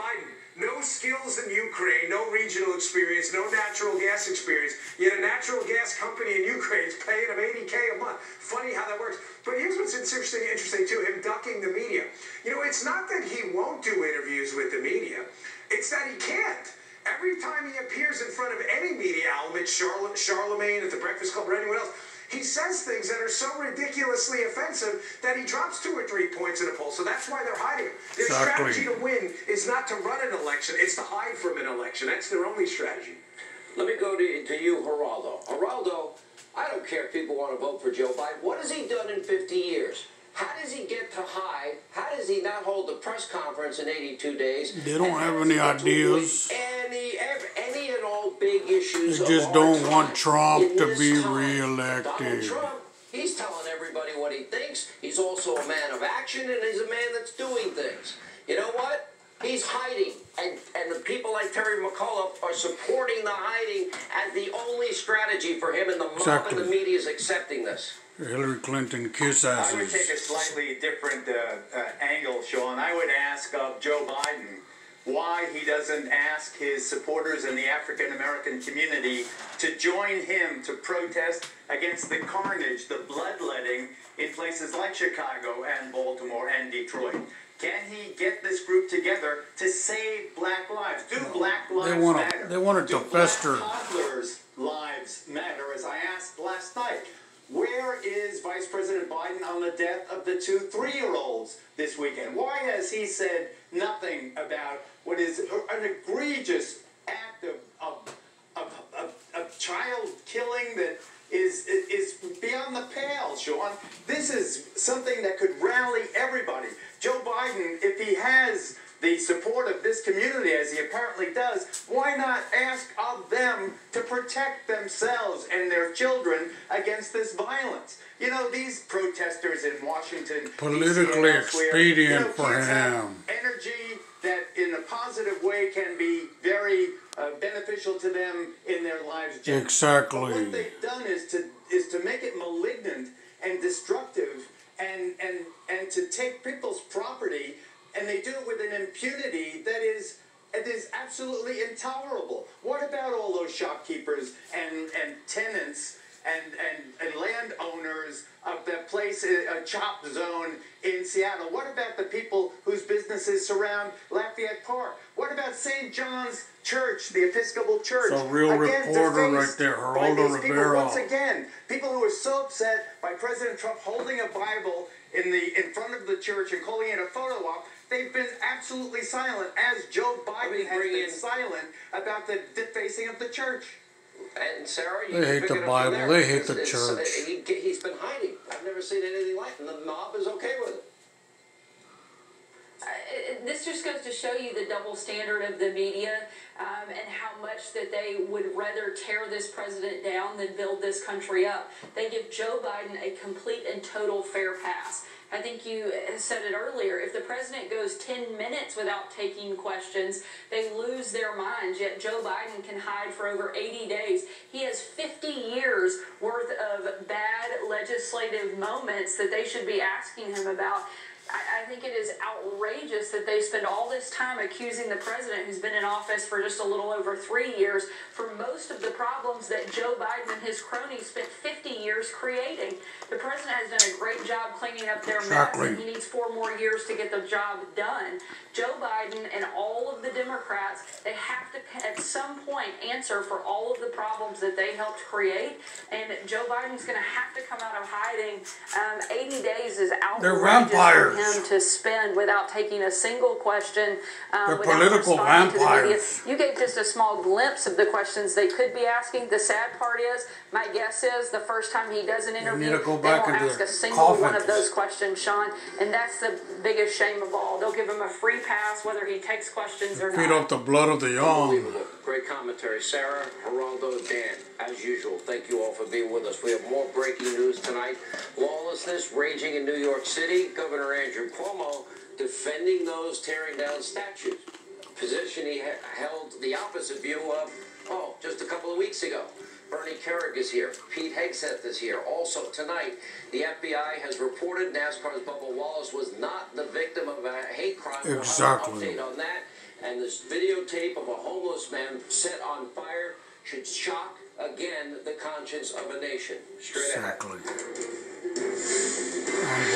Biden, no skills in Ukraine, no regional experience, no natural gas experience, yet a natural gas company in Ukraine is paying him $80K a month. Funny how that works. But here's what's interesting too, him ducking the media. You know, it's not that he won't do interviews with the media, it's that he can't. Every time he appears in front of any media outlet, Charlemagne at the Breakfast Club or anyone else, he says things that are so ridiculously offensive that he drops 2 or 3 points in a poll. So that's why they're hiding him. Their strategy to win is not to run an election, it's to hide from an election. That's their only strategy. Let me go to you, Geraldo. Geraldo, I don't care if people want to vote for Joe Biden. What has he done in 50 years? How does he get to hide? How does he not hold a press conference in 82 days? They don't have any ideas. Any and all big issues. They just don't want Trump to be reelected. Donald Trump, he's telling everybody what he thinks. He's also a man of action, and he's a man that's doing things. You know what? He's hiding, and the people like Terry McAuliffe are supporting the hiding as the only strategy for him, and the mob and the media is accepting this. Hillary Clinton kiss asses. I would take a slightly different angle, Sean. I would ask Joe Biden why he doesn't ask his supporters in the African-American community to join him to protest against the carnage, the bloodletting in places like Chicago and Baltimore and Detroit. Can he get this group together to save black lives? Do black lives matter? They want it to fester. Do black toddlers' lives matter, as I asked last night? Where is Vice President Biden on the death of the 2 3-year-olds this weekend? Why has he said nothing about what is an egregious act of child killing that is beyond the pale, Sean? This is something that could rally everybody. Joe Biden, if he has the support of this community, as he apparently does, why not ask of them to protect themselves and their children against this violence? You know, these protesters in Washington, politically expedient for him. Energy that in a positive way can be very beneficial to them in their lives. Exactly. But what they've done is to make it malignant and destructive and to take people's property. And they do it with an impunity that is absolutely intolerable. What about all those shopkeepers and tenants and landowners of that place, a chop zone in Seattle? What about the people whose businesses surround Lafayette Park? What about St. John's Church, the Episcopal Church? It's a real reporter right there, Geraldo Rivera. Once again, people who are so upset by President Trump holding a Bible in front of the church and calling it a photo op. They've been absolutely silent, as Joe Biden has been silent about the defacing of the church. And Sarah, they hate the Bible. They hate the church. He's been hiding. I've never seen anything like it. And the mob is okay with it. This just goes to show you the double standard of the media and how much that they would rather tear this president down than build this country up. They give Joe Biden a complete and total fair pass. I think you said it earlier, if the president goes 10 minutes without taking questions, they lose their minds, yet Joe Biden can hide for over 80 days. He has 50 years worth of bad legislative moments that they should be asking him about. I think it is outrageous that they spend all this time accusing the president, who's been in office for just a little over 3 years, for most of the problems that Joe Biden and his cronies spent 50 years creating. The president has done a great job cleaning up their mess, and he needs 4 more years to get the job done. Joe Biden and all of the Democrats, they have to, at some point, answer for all of the problems that they helped create, and Joe Biden's going to have to come out of hiding. 80 days is outrageous. They're vampires. Him to spend without taking a single question. They're political vampires. You gave just a small glimpse of the questions they could be asking. The sad part is, my guess is, the first time he does an interview, they won't ask a single one of those questions, Sean. And that's the biggest shame of all. They'll give him a free pass whether he takes questions or not. Feed off the blood of the young. Unbelievable. Great commentary. Sarah, Geraldo, Dan, as usual, thank you all for being with us. We have more breaking news tonight. Lawlessness raging in New York City. Governor Andrew Cuomo defending those tearing down statues. Position he held the opposite view of, just a couple of weeks ago. Bernie Kerik is here. Pete Hegseth is here. Also tonight, the FBI has reported NASCAR's Bubba Wallace was not the victim of a hate crime. Exactly. We'll have an update on that. And this videotape of a homeless man set on fire should shock, again, the conscience of a nation. Straight ahead. Exactly. And